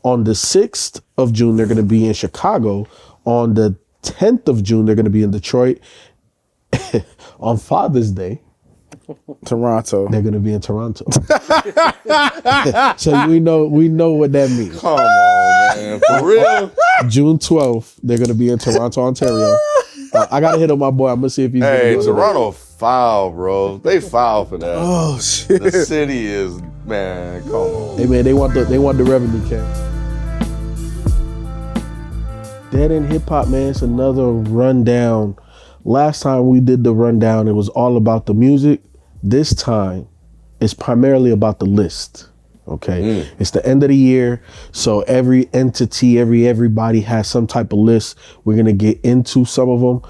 On the 6th of June, they're going to be in Chicago. On the 10th of June, they're going to be in Detroit. On Father's Day, Toronto. they're going to be in Toronto. So we know what that means. Come on, man. For real? June 12th, they're going to be in Toronto, Ontario. I got to hit on my boy. I'm going to see if he's Hey, gonna go Toronto foul, bro. They foul for that. Oh shit. The city is, man, come on. Hey man, they want the revenue cap. Dead End Hip Hop, man. It's another rundown. Last time we did the rundown, it was all about the music. This time, it's primarily about the list. Okay, It's the end of the year, so every entity, everybody has some type of list. We're gonna get into some of them.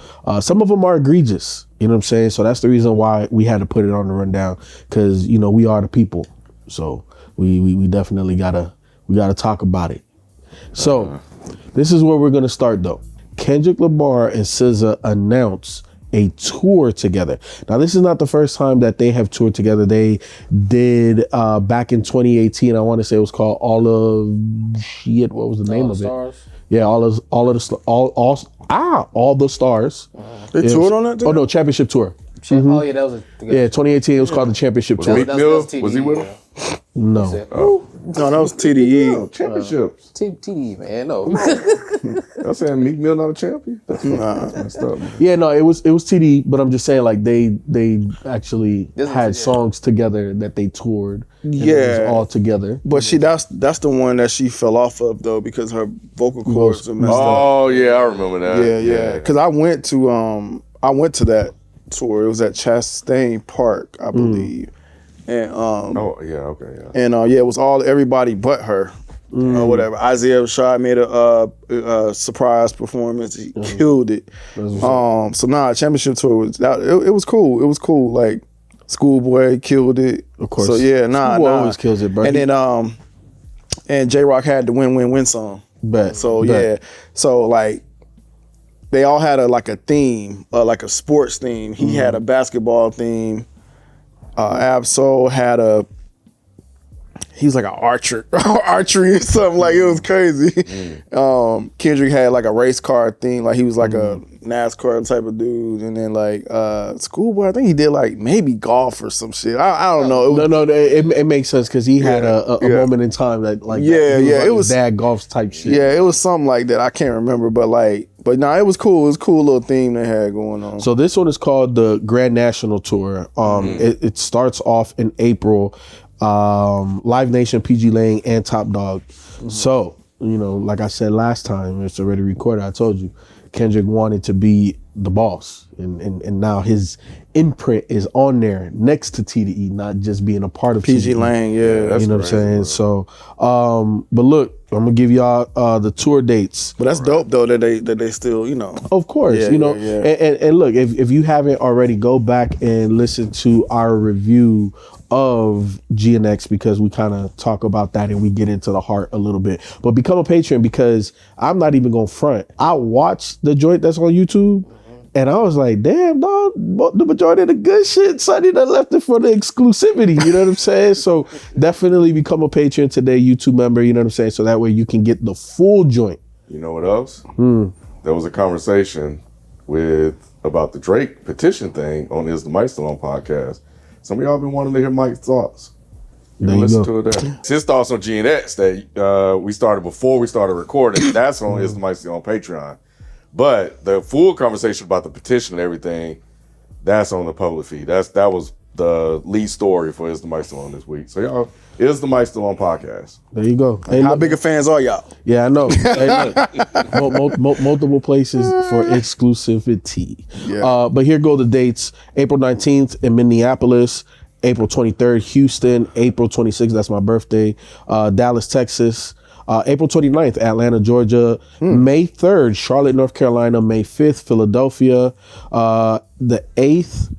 Some of them are egregious. You know what I'm saying? So that's the reason why we had to put it on the rundown, because we are the people. So we definitely gotta talk about it. So this is where we're gonna start though. Kendrick Lamar and SZA announced a tour together. Now, this is not the first time that they have toured together. They did back in 2018. I want to say it was called All of Shit. What was the name of Stars. it? Yeah, all the stars. They toured on that? Oh no, championship tour. Oh yeah, that was 2018. It was called the championship tour. Meek Mill? Was he with him? No. No, that was TDE. Championships. TDE, man. No. I'm saying Meek Mill not a champion? That's messed up, man. Yeah, no, it was TD, but I'm just saying like they actually had songs together that they toured. And it was all together. But that's the one that she fell off of though, because her vocal cords are messed up. Oh yeah, I remember that. Yeah. Because I went to that tour. It was at Chastain Park, I believe. And it was everybody but her. Or whatever. Isaiah Rashad made a surprise performance. He killed it. Championship tour was it was cool. It was cool. Like Schoolboy killed it. Of course. So yeah, Schoolboy always kills it, bro. And then and J Rock had the win song. So like they all had a theme, like a sports theme. He had a basketball theme. Absol had he was like an archery or something, like it was crazy. Kendrick had like a race car thing, like he was like a NASCAR type of dude. And then like Schoolboy, I think he did like maybe golf or some shit. I don't know. It makes sense because he had a moment in time that like it was dad golf type shit. Yeah, it was something like that. I can't remember, but it was cool. It was a cool little theme they had going on. So this one is called the Grand National Tour. It starts off in April. Live Nation, PG Lang, and Top Dog. So, like I said last time, it's already recorded. I told you, Kendrick wanted to be the boss, and now his imprint is on there next to TDE, not just being a part of PG TDE. Lang. Yeah, you know what I'm saying. So, but look, I'm gonna give y'all the tour dates. But that's dope though that they still Of course, And look, if you haven't already, go back and listen to our review of GNX, because we kind of talk about that and we get into the heart a little bit. But become a patron, because I'm not even gonna front. I watched the joint that's on YouTube. And I was like, damn, dog, the majority of the good shit, Sonny done left it for the exclusivity, you know what I'm saying? So definitely become a patron today, YouTube member, you know what I'm saying? So that way you can get the full joint. You know what else? There was a conversation about the Drake petition thing on Is the Myke Still On podcast. Some of y'all been wanting to hear Mike's thoughts. You can listen to it there. His thoughts on GNX that we started before we started recording, that's on Is the Myke Still On Patreon. But the full conversation about the petition and everything, that's on the public feed. That was the lead story for Is the Myke Still On this week. So y'all, Is the Myke Still On podcast. There you go. Hey, how big of fans are y'all? Yeah, I know. Hey, look, multiple places for exclusivity. Yeah. But here go the dates. April 19th in Minneapolis, April 23rd, Houston, April 26th, that's my birthday, Dallas, Texas, April 29th, Atlanta, Georgia, May 3rd, Charlotte, North Carolina, May 5th, Philadelphia, the 8th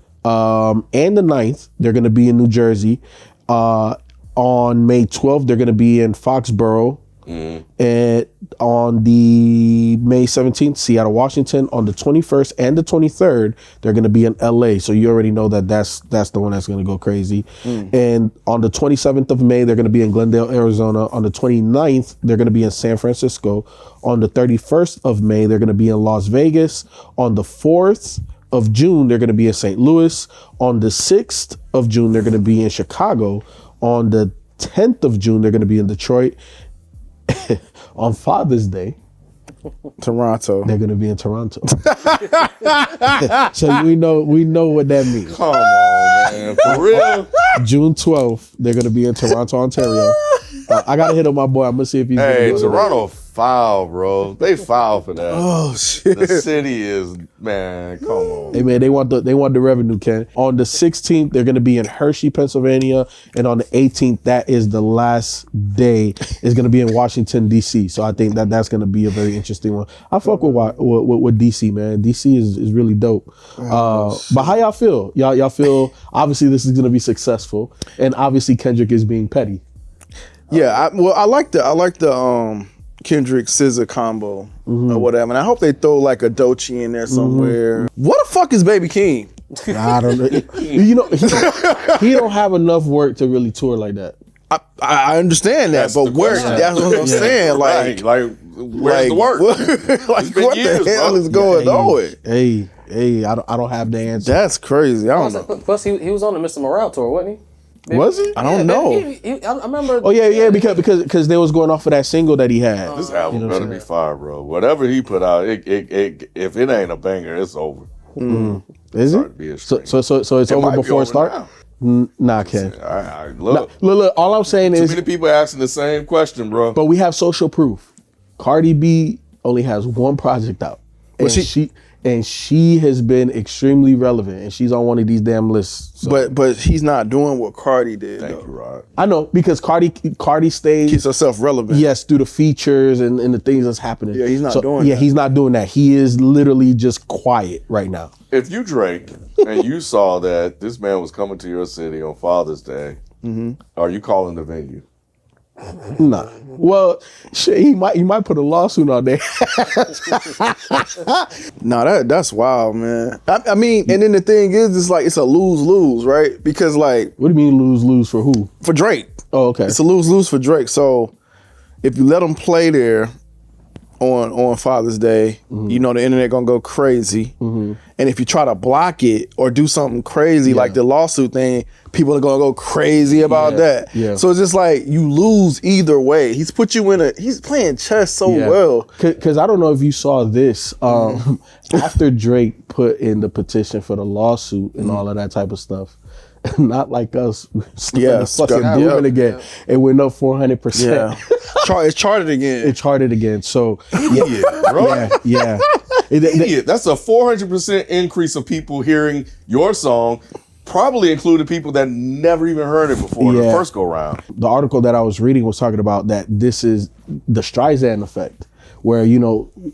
and the 9th, they're going to be in New Jersey. On May 12th, they're going to be in Foxborough, And on the May 17th, Seattle, Washington. On the 21st and the 23rd, they're going to be in LA. So you already know that that's the one that's going to go crazy. And on the 27th of May, they're going to be in Glendale, Arizona. On the 29th, they're going to be in San Francisco. On the 31st of May, they're going to be in Las Vegas. On the 4th of June, they're going to be in St. Louis. On the 6th of June, they're going to be in Chicago. On the 10th of June, they're going to be in Detroit. On Father's Day, Toronto. they're going to be in Toronto. So we know what that means. Come on, man. For real? June 12th, they're going to be in Toronto, Ontario. I got to hit up my boy. I'm going to see if he's Hey, gonna do it. Toronto foul, bro. They foul for that. Oh shit. The city is, man, come on. Hey man, they want the revenue, Ken. On the 16th, they're gonna be in Hershey, Pennsylvania, and on the 18th, that is the last day, is gonna be in Washington D.C. So I think that's gonna be a very interesting one. I fuck with D.C. man. D.C. is really dope. But how y'all feel? Y'all feel obviously this is gonna be successful, and obviously Kendrick is being petty. Yeah, I like the Kendrick SZA combo or whatever, and I hope they throw like a Doechii in there somewhere. What the fuck is Baby King? I don't know. You know, he don't have enough work to really tour like that. I understand that, That's but the where? question. That's what I'm saying. Like, where's the work? like been what years, the hell bro. is going on? Hey, I don't have the answer. That's crazy. I don't know. Plus, he was on the Mr. Morale tour, wasn't he? Was he? I don't know. I remember. Oh yeah, because they was going off of that single that he had. This album better be fire, bro. Whatever he put out, it if it ain't a banger, it's over. Is Sorry to it? be a So stranger. it's over might be before it over start? now. Nah, Ken. All right, look. Look, all I'm saying Too is, many people asking the same question, bro. but we have social proof. Cardi B only has one project out, and she has been extremely relevant, and she's on one of these damn lists. So. But he's not doing what Cardi did. Thank though. you, Rod. I know because Cardi stayed. Keeps herself relevant. Yes, through the features and the things that's happening. Yeah, he's not doing Yeah, that. he's not doing that. He is literally just quiet right now. If you Drake and you saw that this man was coming to your city on Father's Day, are you calling the venue? Nah. Well, shit, he might put a lawsuit on there. Nah, that's wild, man. I mean, and then the thing is, it's like it's a lose-lose, right? Because like What do you mean lose for who? for Drake, Oh, okay. it's a lose-lose for Drake. So if you let him play there on Father's Day, you know the internet gonna go crazy. And if you try to block it or do something crazy like the lawsuit thing, people are gonna go crazy about that. Yeah. So it's just like you lose either way. He's put you in he's playing chess so well. Because I don't know if you saw this. After Drake put in the petition for the lawsuit and all of that type of stuff, not like us, fucking booming again. It went up 400%. Yeah. It's charted again. It charted again. So Idiot, bro. yeah. Idiot. That's a 400% increase of people hearing your song, probably included people that never even heard it before the first go round. The article that I was reading was talking about that this is the Streisand effect, where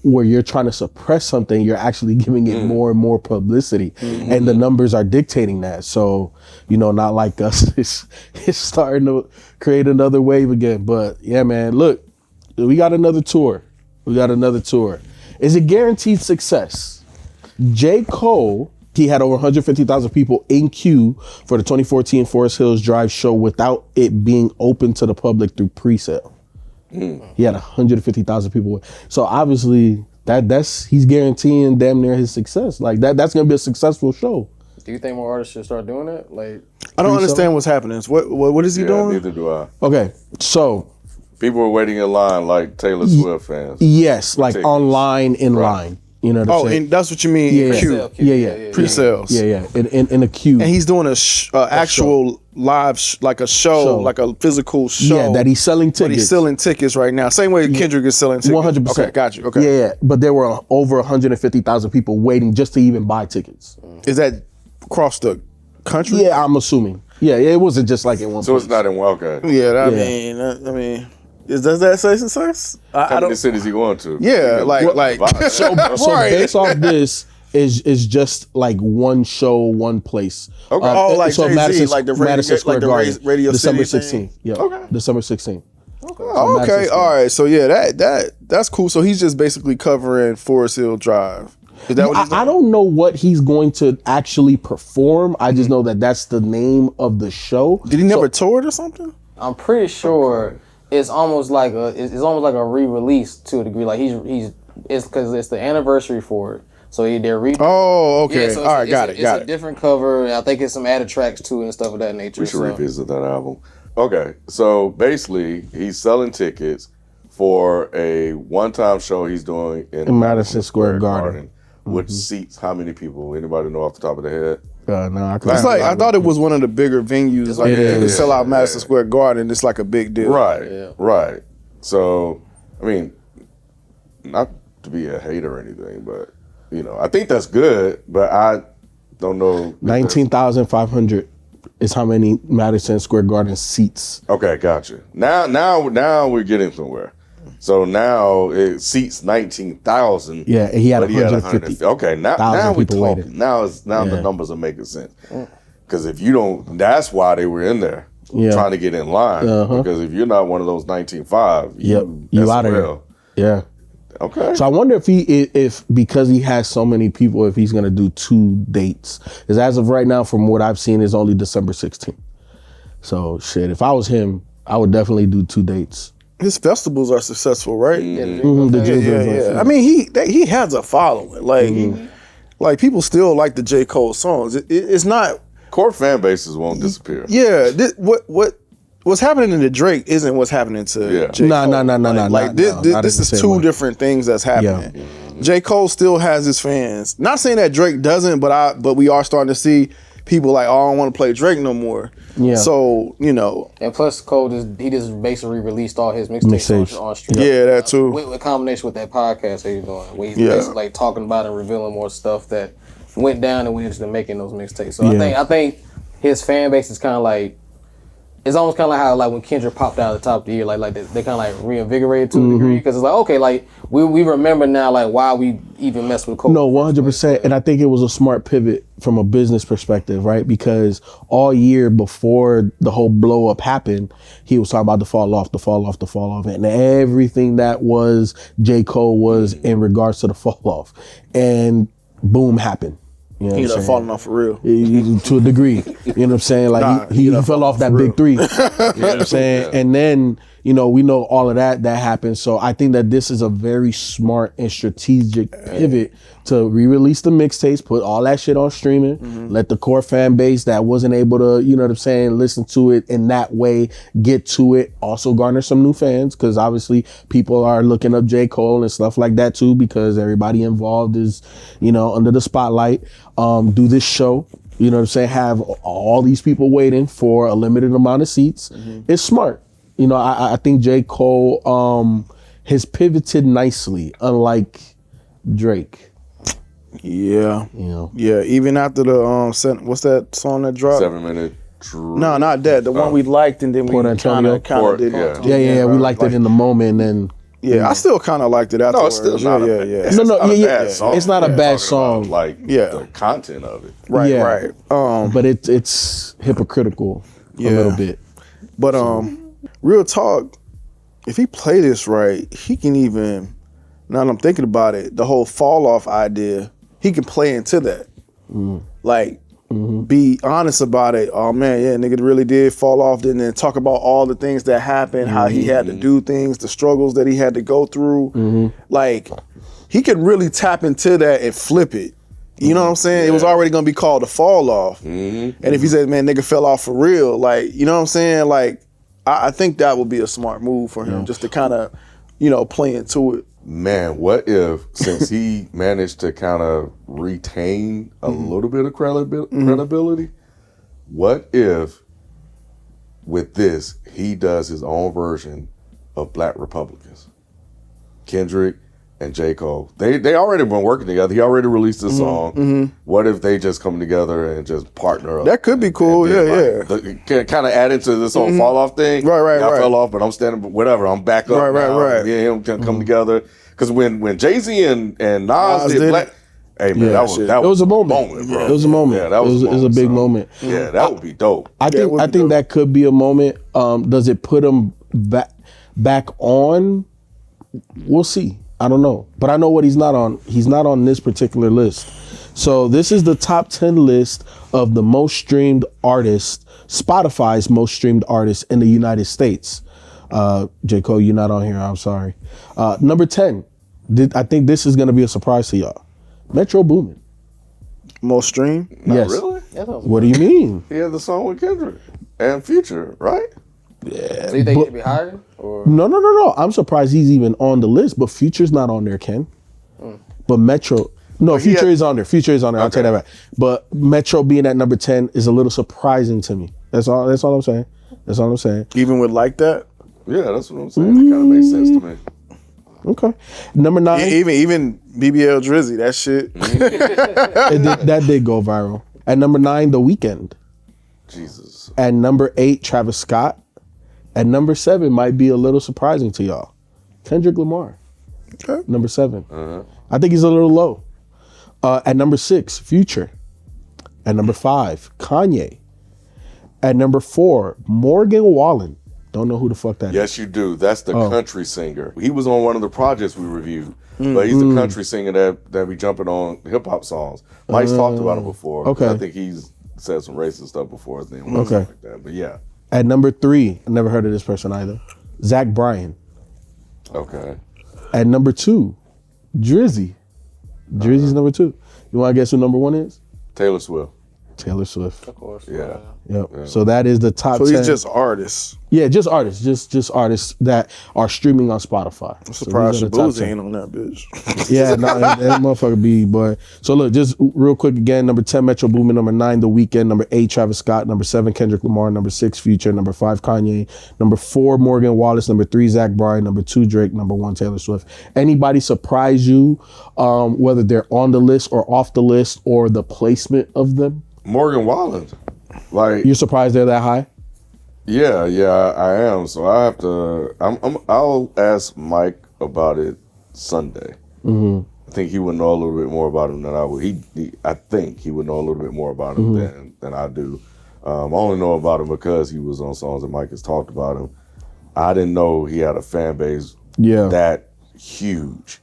where you're trying to suppress something, you're actually giving it more and more publicity, and the numbers are dictating that. So not like us, it's starting to create another wave again. But yeah, man, look, we got another tour. Is it guaranteed success? J. Cole, he had over 150,000 people in queue for the 2014 Forest Hills Drive show without it being open to the public through pre-sale. He had 150,000 people. So obviously he's guaranteeing damn near his success. Like that's gonna be a successful show. Do you think more artists should start doing that? Like, I don't understand what's happening. What is he doing? Neither do I. Okay, so People were waiting in line like Taylor Swift fans. yes, like Tickets. online in line. You know what I'm Oh, saying? and that's what you mean. Yeah, Queue. yeah. Pre-sales. Yeah. In a queue. And he's doing a actual live, like a show, like a physical show. Yeah, that he's selling tickets. But he's selling tickets right now. Same way Kendrick is selling tickets. 100%. Okay, got you. Okay. Yeah. But there were over 150,000 people waiting just to even buy tickets. Is that across the country? Yeah, I'm assuming. Yeah, it wasn't just like in one So place. it's not in Wildcat. Yeah, I mean, does that say success? How many cities he going to? Yeah, like So based off this is just like one show, one place. Okay. Like so Jay-Z, Madison, like the Madison Square Garden, Radio December City 16th. thing? Yeah, Okay. December 16th. Oh, okay, all right. So yeah, that's cool. So he's just basically covering Forest Hill Drive. Is that what he's doing? I don't know what he's going to actually perform. I just know that that's the name of the show. Did he never tour it or something? I'm pretty sure it's almost like a re-release to a degree. Like it's because it's the anniversary for it. So they're Oh, okay. Yeah, so all right, got it. It's a different cover. And I think it's some added tracks to it and stuff of that nature. We should revisit that album. Okay, so basically, he's selling tickets for a one-time show he's doing in Madison Square Garden. Which seats how many people? Anybody know off the top of their head? No, It's like I thought it was one of the bigger venues. Like to sell out Madison Square Garden, it's like a big deal. Right. So, I mean, not to be a hater or anything, but I think that's good. But I don't know. 19,500 is how many Madison Square Garden seats. Okay, gotcha. Now we're getting somewhere. So now it seats 19,000. Yeah, he had 150. Okay, now we're talking. Waiting. Now the numbers are making sense. Because if you don't, that's why they were in there trying to get in line. Because if you're not one of those 19.5, you out of here. Yeah. Okay. So I wonder if because he has so many people, if he's gonna do 2 dates. Because as of right now, from what I've seen, is only December 16th. So shit, if I was him, I would definitely do 2 dates. His festivals are successful, right? Yeah. I mean, he has a following. Like people still like the J. Cole songs. It's not core fan bases won't disappear. Yeah. What's happening to Drake isn't what's happening to J. Cole. No. Like this is 2 different things that's happening. Yeah. J. Cole still has his fans. Not saying that Drake doesn't, but we are starting to see people like, oh, I don't want to play Drake no more. Yeah. So, And plus Cole he just basically released all his mixtapes on stream. Yeah, that too. With combination with that podcast that he's doing. Where he's basically like talking about and revealing more stuff that went down and went into making those mixtapes. So I think his fan base is kinda like it's almost kind of like how like when Kendrick popped out at the top of the year, like they kind of like reinvigorated to a degree because it's like okay, like we remember now like why we even messed with Cole. No, 100%, and I think it was a smart pivot from a business perspective, right? Because all year before the whole blow up happened, he was talking about the fall off, and everything that was J. Cole was in regards to the fall off, and boom happened. You know he ended up falling off for real. To a degree. You know what I'm saying? Like he fell off that big 3. You know what I'm saying? And then, we know all of that happened. So I think that this is a very smart and strategic pivot to re-release the mixtapes, put all that shit on streaming, let the core fan base that wasn't able to, you know what I'm saying, listen to it in that way, get to it, also garner some new fans, because obviously people are looking up J. Cole and stuff like that too, because everybody involved is, under the spotlight. Do this show, you know what I'm saying, have all these people waiting for a limited amount of seats. It's smart. I think J. Cole has pivoted nicely, unlike Drake. Yeah. Yeah, even after the what's that song that dropped? 7 Minute. No, not that. The one we liked and then we kind of did. Yeah. We liked it in the moment and yeah, I still kind of liked it afterwards. No, it's still not It's not a bad song. The content of it. Right. But it's hypocritical a little bit. But real talk, if he play this right, he can even, now that I'm thinking about it, the whole fall off idea, he can play into that. Like, be honest about it. Oh man, yeah, nigga really did fall off. And then talk about all the things that happened, how he had to do things, the struggles that he had to go through. Like, he could really tap into that and flip it. You know what I'm saying? It was already gonna be called a fall off. And if he said, man, nigga fell off for real, like, you know what I'm saying? Like, I think that would be a smart move for him, just to kind of, play into it. Man, what if, since he managed to kind of retain a little bit of credibility, what if with this, he does his own version of Black Republicans? Kendrick and J. Cole. They already been working together. He already released a song. What if they just come together and just partner up? That could be cool, yeah. Kind of add into this whole fall off thing. Right. I fell off, but I'm standing, whatever, I'm back up. Right. Yeah, him can come together. Because when Jay-Z and Nas did Black, hey man, that was a moment, bro. It was a moment. Yeah, that was a big moment. Yeah, that would be dope. I think that could be a moment. Does it put him back? back on, we'll see. I don't know. But I know what he's not on. He's not on this particular list. So this is the top 10 list of the most streamed artists, Spotify's most streamed artists in the United States. J. Cole, you're not on here. I'm sorry. Number 10. I think this is going to be a surprise to y'all. Metro Boomin. Most streamed? Yes. Really? What do you mean? He had the song with Kendrick and Future, right? Yeah. So you think he should be higher? Or? No. I'm surprised he's even on the list, but Future's not on there, Ken. But Metro, no, Future is on there. Future is on there. I'll take that back. But Metro being at number 10 is a little surprising to me. That's all I'm saying. That's all I'm saying. Even with like that? Yeah, that's what I'm saying. It kind of makes sense to me. Okay. Number 9. Even BBL Drizzy, that shit. That did go viral. At number 9, The Weeknd. Jesus. At number 8, Travis Scott. At number 7 might be a little surprising to y'all. Kendrick Lamar. Okay. Number 7. I think he's a little low. At number 6, Future. At number 5, Kanye. At number 4, Morgan Wallen. Don't know who the fuck that is. Yes, you do. That's the country singer. He was on one of the projects we reviewed, but he's the country singer that be jumping on hip hop songs. Mike's talked about him before. Okay. I think he's said some racist stuff before his name was like that. But yeah. At number 3, I never heard of this person either. Zach Bryan. Okay. At number 2, Drizzy. Drizzy's number 2. You want to guess who number 1 is? Taylor Swift. Taylor Swift. Of course. Yeah. Yep. Yeah. So that is the top 10. So these just artists. Yeah, just artists. Just artists that are streaming on Spotify. I'm surprised so Shaboozey ain't on that bitch. Yeah, no, that motherfucker be, boy. So look, just real quick again, number 10, Metro Boomin, number 9, The Weeknd, number 8, Travis Scott, number 7, Kendrick Lamar, number 6, Future, number 5, Kanye, number 4, Morgan Wallace, number 3, Zach Bryan, number 2, Drake, number 1, Taylor Swift. Anybody surprise you, whether they're on the list or off the list or the placement of them? Morgan Wallen. Like, You're surprised they're that high? yeah, I am. So I have to. I'll ask Myke about it Sunday. I think he would know a little bit more about him than I would. I think he would know a little bit more about him than I do. I only know about him because he was on songs that Myke has talked about him. I didn't know he had a fan base that huge.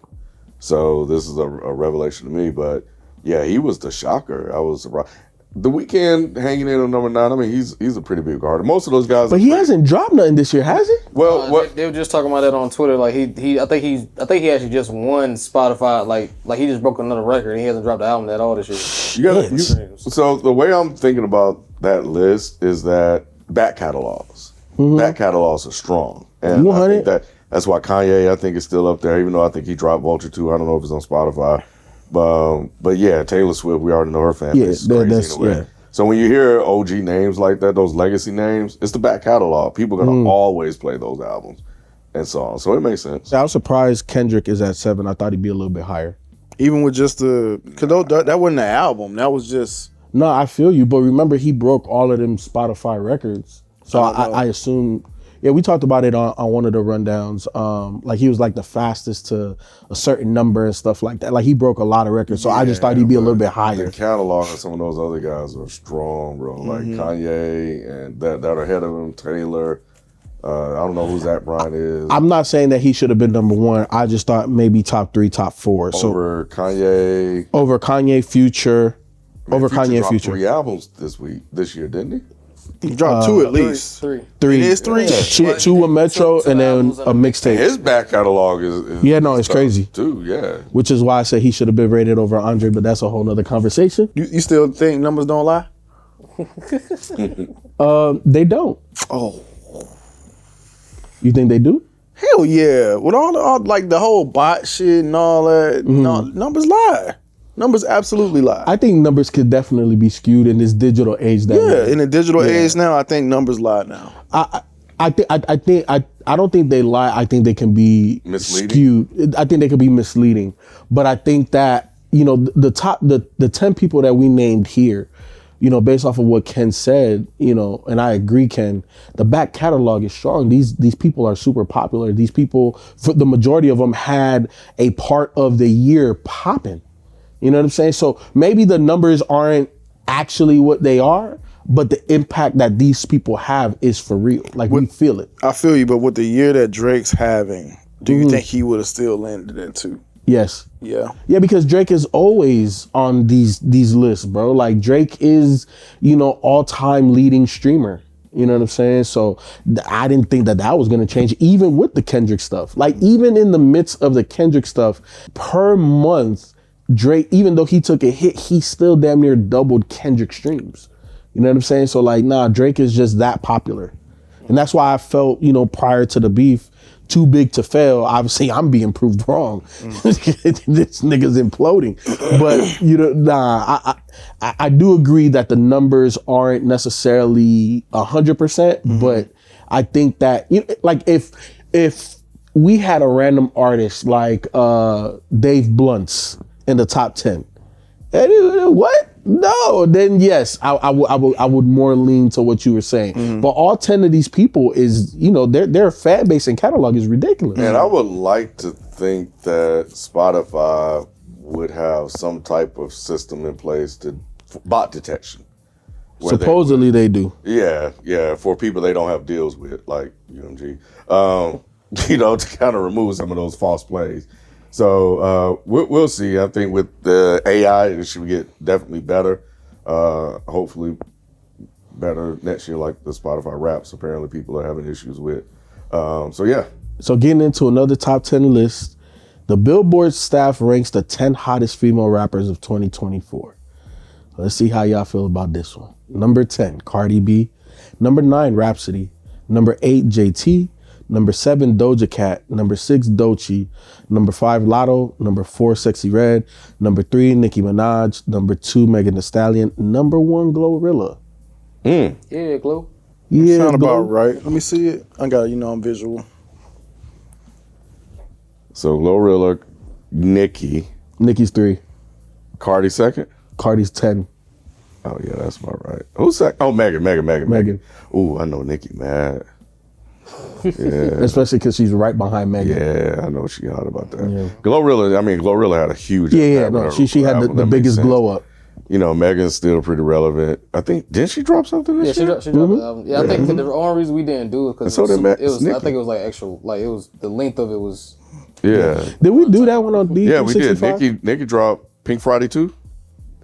So this is a revelation to me. But yeah, he was the shocker. I was surprised. The Weeknd hanging in on number 9. I mean, he's a pretty big artist. Most of those guys, but he hasn't dropped nothing this year, has he? Well, what They were just talking about that on Twitter. Like I think he actually just won Spotify. Like he just broke another record. He hasn't dropped the album at all this year. So the way I'm thinking about that list is that back catalogs. Back catalogs are strong, and I think that's why Kanye I think is still up there, even though I think he dropped Vulture 2. I don't know if it's on Spotify. But yeah, Taylor Swift, we already know her fan base is crazy in a way. Yeah. So when you hear OG names like that, those legacy names, it's the back catalog. People are going to always play those albums and songs. So it makes sense. I was surprised Kendrick is at 7. I thought he'd be a little bit higher. Even with just because that wasn't an album. That was just... No, I feel you. But remember, he broke all of them Spotify records. So I assume... Yeah, we talked about it on one of the rundowns. Like he was like the fastest to a certain number and stuff like that. Like he broke a lot of records. So I just thought he'd be a little bit higher. The catalog of some of those other guys are strong, bro. Like Kanye and that are ahead of him, Taylor. I don't know who Zach Bryan is. I'm not saying that he should have been number 1. I just thought maybe top 3, top 4. Over Kanye. Over Kanye, Future. Over Future Kanye, dropped Future. 3 albums this year, didn't he? He dropped 2 at least. 3. It is 3. Yeah. Two with Metro and then a mixtape. His back catalog is it's crazy too. Yeah, which is why I say he should have been rated over Andre, but that's a whole nother conversation. You still think numbers don't lie? They don't. Oh, you think they do? hell yeah! With all like the whole bot shit and all that, no, numbers lie. Numbers absolutely lie. I think numbers could definitely be skewed in this digital age. In the digital age now, I think numbers lie now. I don't think they lie. I think they can be skewed. I think they can be misleading. But I think that, the 10 people that we named here, based off of what Ken said, and I agree, Ken, the back catalog is strong. These people are super popular. These people, for the majority of them, had a part of the year popping. You know what I'm saying? So maybe the numbers aren't actually what they are, but the impact that these people have is for real. Like we feel it. I feel you, but with the year that Drake's having, do you think he would have still landed it too? Yes. Yeah. Yeah, because Drake is always on these lists, bro. Like Drake is, all-time leading streamer. You know what I'm saying? So I didn't think that was going to change, even with the Kendrick stuff. Like even in the midst of the Kendrick stuff, per month, Drake, even though he took a hit, he still damn near doubled Kendrick streams. You know what I'm saying? So like, Drake is just that popular. And that's why I felt, prior to the beef, too big to fail. Obviously, I'm being proved wrong. This nigga's imploding. But, I do agree that the numbers aren't necessarily 100%, but I think that, like if we had a random artist like Dave Blunt's in the top 10, what? No, then yes, I would more lean to what you were saying. But all 10 of these people is, their fan base and catalog is ridiculous. And I would like to think that Spotify would have some type of system in place to bot detection. Supposedly they do. Yeah, for people they don't have deals with, like UMG, to kind of remove some of those false plays. So we'll see. I think with the AI, it should get definitely better. Hopefully better next year, like the Spotify Raps. Apparently people are having issues with. So yeah. So getting into another top 10 list, the Billboard staff ranks the 10 hottest female rappers of 2024. Let's see how y'all feel about this one. Number 10, Cardi B. Number 9, Rhapsody. Number 8, JT. Number 7, Doja Cat. Number 6, Doechii. Number 5, Lotto. Number 4, Sexy Red. Number 3, Nicki Minaj. Number 2, Megan Thee Stallion. Number 1, Glorilla. Yeah, Glo. Yeah, sound about right. Let me see it. I got I'm visual. So Glorilla, Nicki's 3. Cardi second. Cardi's 10. Oh yeah, that's about right. Who's second? Oh, Megan. Ooh, I know Nicki mad. Yeah. Especially because she's right behind Megan. Yeah, I know she hot about that. Yeah. Glorilla had a huge Yeah, no, she had the biggest glow up. Megan's still pretty relevant. I think, didn't she drop something this year? She dropped the album. Yeah, I think the only reason we didn't do it because So did Max, it was Nicki. I think it was like extra, like it was the length of it was. Yeah. Did we do that one on D365? Yeah, we did. Nicki dropped Pink Friday 2?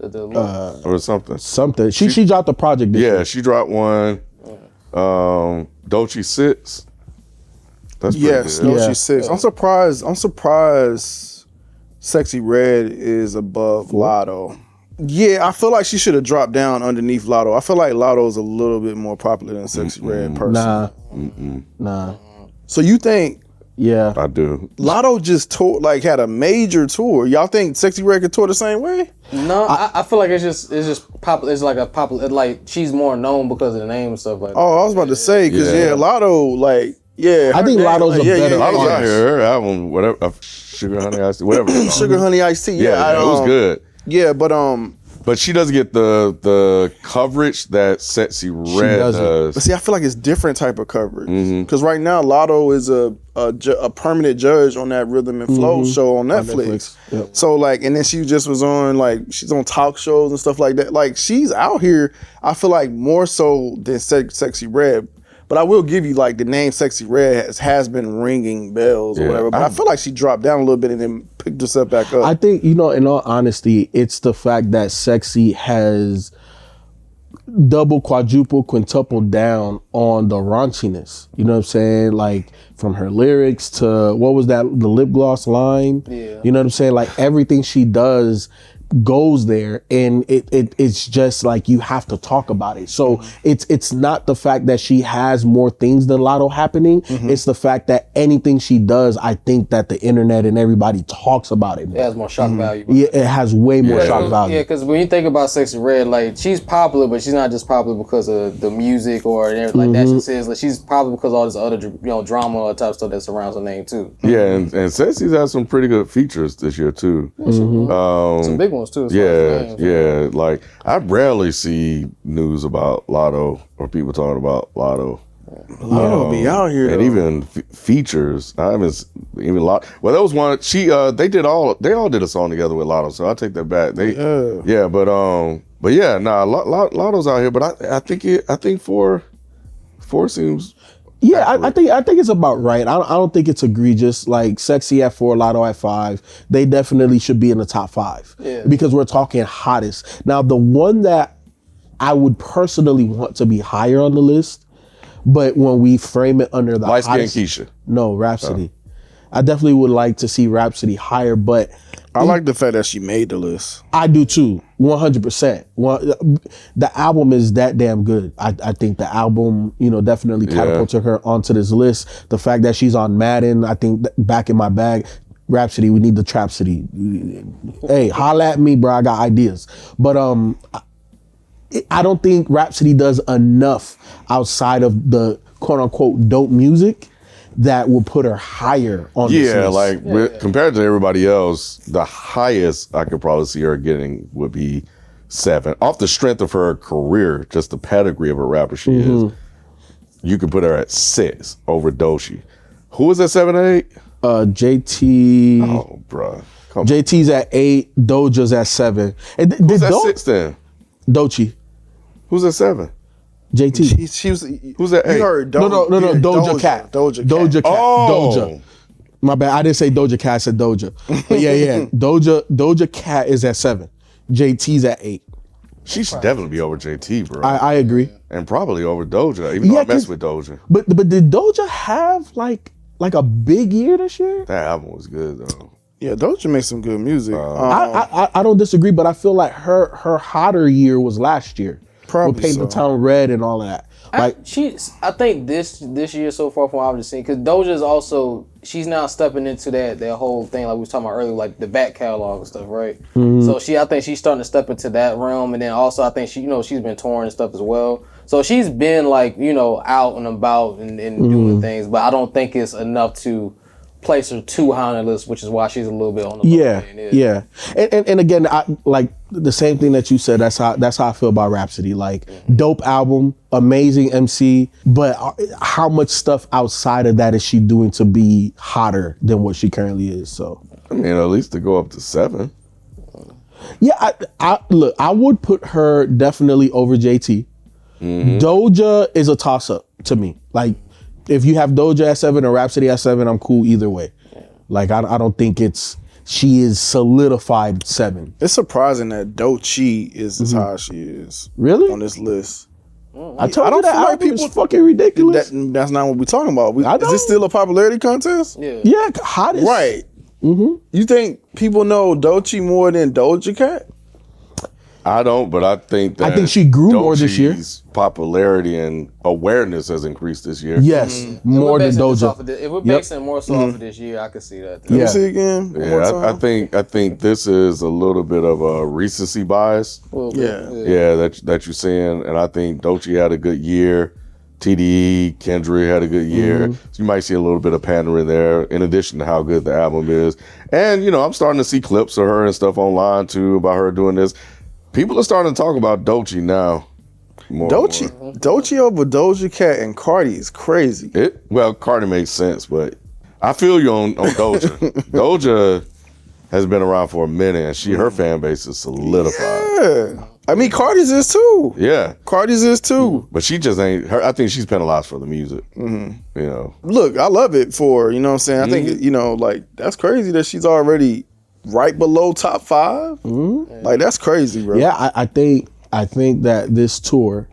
Or something. Something. She dropped a project this year. Yeah, she dropped one. Doechii 6. That's pretty good. Doechii 6. I'm surprised Sexy Red is above Lotto. Yeah, I feel like she should have dropped down underneath Lotto. I feel like Lotto is a little bit more popular than Sexy Red personally. Nah. So you think Yeah. I do. Lotto just had a major tour. Y'all think Sexy Red could tour the same way? No, I feel like it's just popular. It's like a popular, like she's more known because of the name and stuff like that. Oh, I was about to say, because Lotto, I think Lotto's a better Lotto's artist. out here. Her album, whatever, Sugar Honey Iced Tea, whatever. Sugar Honey Iced Tea. Yeah, it was good. Yeah, but But she doesn't get the coverage that Sexy Red does. But see, I feel like it's different type of coverage. Because right now, Lotto is a permanent judge on that Rhythm and Flow show on Netflix. Yep. So and then she just was on she's on talk shows and stuff like that. Like she's out here, I feel like more so than Sexy Red. But I will give you the name Sexy Red has been ringing bells or whatever. But I feel like she dropped down a little bit and then picked herself back up. I think, in all honesty, it's the fact that Sexy has double, quadruple, quintuple down on the raunchiness. You know what I'm saying? Like from her lyrics to what was that, the lip gloss line? Yeah. You know what I'm saying? Like everything she does goes there, and it's just like you have to talk about it. So it's not the fact that she has more things than Lotto happening. It's the fact that anything she does, I think that the internet and everybody talks about it. It has more shock value. Yeah, it has way more shock value. Yeah, because when you think about Sexy Red, she's popular, but she's not just popular because of the music or like that shit says. She's popular because of all this other drama type stuff that surrounds her name too. Yeah, and Sexy's had some pretty good features this year too. Some big ones too. Yeah. Like I rarely see news about Lotto or people talking about Lotto. Lotto be out here, and though. even features. I haven't even Lotto. Well, that was one. They all did a song together with Lotto, so I take that back. But But yeah, Lotto's out here. But I think four seems. Yeah, I think it's about right. I don't think it's egregious. Like Sexy at 4, Lotto at 5. They definitely should be in the top 5 because we're talking hottest. Now, the one that I would personally want to be higher on the list, but when we frame it under the Light Skin hottest, Keisha. No, Rhapsody. I definitely would like to see Rhapsody higher, but I like the fact that she made the list. I do too, 100%. The album is that damn good. I think the album, definitely catapulted her onto this list. The fact that she's on Madden, I think Back in My Bag, Rhapsody, we need the Trapsody. Hey, holla at me, bro. I got ideas. But I don't think Rhapsody does enough outside of the quote unquote dope music that will put her higher on this list. Compared to everybody else, the highest I could probably see her getting would be 7. Off the strength of her career, just the pedigree of a rapper she is, you could put her at 6 over Doechii. Who is at 7 and 8? JT. Oh, bruh. JT's at 8, Doja's at 7. And Who's at 6 then? Doechii. Who's at 7? JT. She was. Who's at 8? You heard No, Doja Cat. Doja Cat. Oh. Doja. My bad. I didn't say Doja Cat. I said Doja. But yeah. Doja Cat is at 7. JT's at 8. She should definitely be over JT, bro. I agree. And probably over Doja, even though I mess with Doja. But did Doja have like a big year this year? That album was good though. Yeah, Doja makes some good music. I don't disagree, but I feel like her hotter year was last year. Probably with Paint so. the Town Red and all of that. I think this year so far from what I've just seen, because Doja's also, she's now stepping into that whole thing like we was talking about earlier, like the back catalog and stuff, right? So I think she's starting to step into that realm, and then also I think she's been touring and stuff as well. So she's been like, out and about and doing things, but I don't think it's enough to place her too high on the list, which is why she's a little bit on the low end. Yeah. And again, I like the same thing that you said. That's how I feel about Rhapsody. Like, dope album, amazing MC, but how much stuff outside of that is she doing to be hotter than what she currently is? So I mean, at least to go up to 7. Yeah, I would put her definitely over JT. Doja is a toss up to me. Like, if you have Doja at 7 or Rhapsody at 7, I'm cool either way. Like, I don't think she is solidified 7. It's surprising that Doechii is as high as she is. Really? On this list. I told you that album is fucking ridiculous. That's not what we're talking about. Is know. this still a popularity contest? Yeah, hottest. Right. You think people know Doechii more than Doja Cat? I don't, but I think she grew more this year. Doechii's popularity and awareness has increased this year. Yes, more than Doja. If we're basing more so off of this year, I can see that. Let me see again. One more time. I think this is a little bit of a recency bias. That you're seeing, and I think Doechii had a good year. TDE, Kendrick had a good year. So you might see a little bit of pandering there, in addition to how good the album is. And I'm starting to see clips of her and stuff online too about her doing this. People are starting to talk about Doechii now. Doechii over Doja Cat and Cardi is crazy. Cardi makes sense, but I feel you on Doja. Doja has been around for a minute, and her fan base is solidified. Yeah. I mean, Cardi's is too. Yeah. Cardi's is too. But she just ain't, I think she's penalized for the music. Look, I love it for her, you know what I'm saying? I think, like, that's crazy that she's already right below top 5. Like, that's crazy, bro. Yeah, I think that this tour,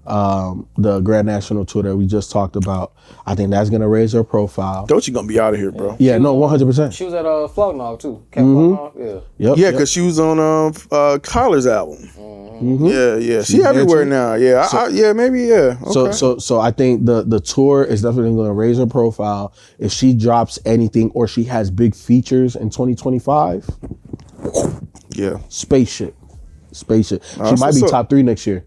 the Grand National Tour that we just talked about, I think that's gonna raise her profile. Doechii gonna be out of here, bro. Yeah, no, 100%. She was at Flognog too. Flognog, yeah, because she was on Collar's album. Yeah. She everywhere now. Yeah, maybe. Okay. So I think the tour is definitely going to raise her profile. If she drops anything or she has big features in 2025, spaceship. She might be top 3 next year.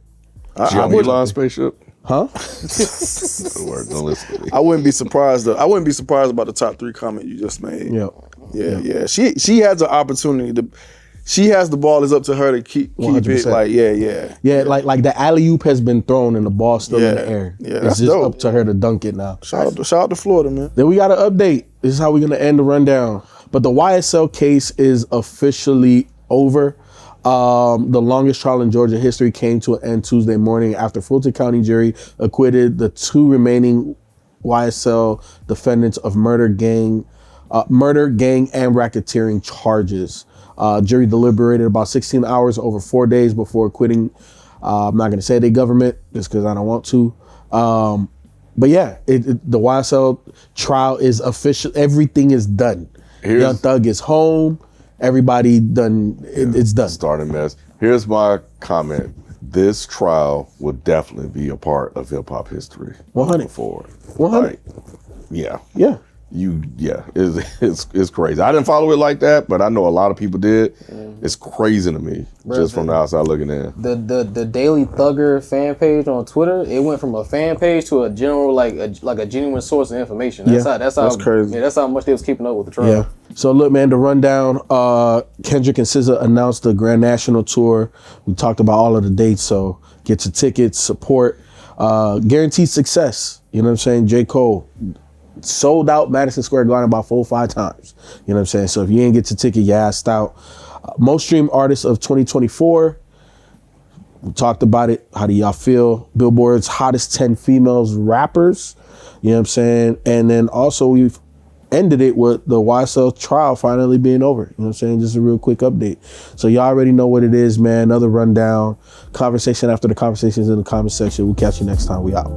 She on Elon spaceship? Huh? Don't listen to me. I wouldn't be surprised though. I wouldn't be surprised about the top 3 comment you just made. Yeah. She has an opportunity to. She has the ball. It's up to her to keep 100%. It like, yeah. Like the alley-oop has been thrown and the ball's still in the air. Yeah, it's just up to her to dunk it now. Shout out to Florida, man. Then we got an update. This is how we're gonna end the rundown. But the YSL case is officially over. The longest trial in Georgia history came to an end Tuesday morning after Fulton County jury acquitted the 2 remaining YSL defendants of murder, gang, and racketeering charges. Jury deliberated about 16 hours over 4 days before acquitting. I'm not going to say the government just because I don't want to. But yeah, the YSL trial is official. Everything is done. Young Thug is home. Everybody done. It's done. Starting mess. Here's my comment. This trial will definitely be a part of hip hop history. 100 forward. 100. Yeah. It's crazy. I didn't follow it like that, but I know a lot of people did. It's crazy to me, just from the outside looking in. The Daily Thugger fan page on Twitter, it went from a fan page to a general like a genuine source of information. That's crazy. Yeah, that's how much they was keeping up with the trial. Yeah. So look, man, the rundown. Kendrick and SZA announced the Grand National Tour. We talked about all of the dates, so get your tickets, support, guaranteed success. You know what I'm saying? J. Cole sold out Madison Square Garden about 4 or 5 times. You know what I'm saying? So if you ain't get your ticket, you assed out. Most streamed artists of 2024. We talked about it. How do y'all feel? Billboard's hottest 10 females rappers. You know what I'm saying? And then also we've ended it with the YSL trial finally being over. You know what I'm saying? Just a real quick update. So y'all already know what it is, man. Another rundown. Conversation after the conversations in the comment section. We'll catch you next time. We out.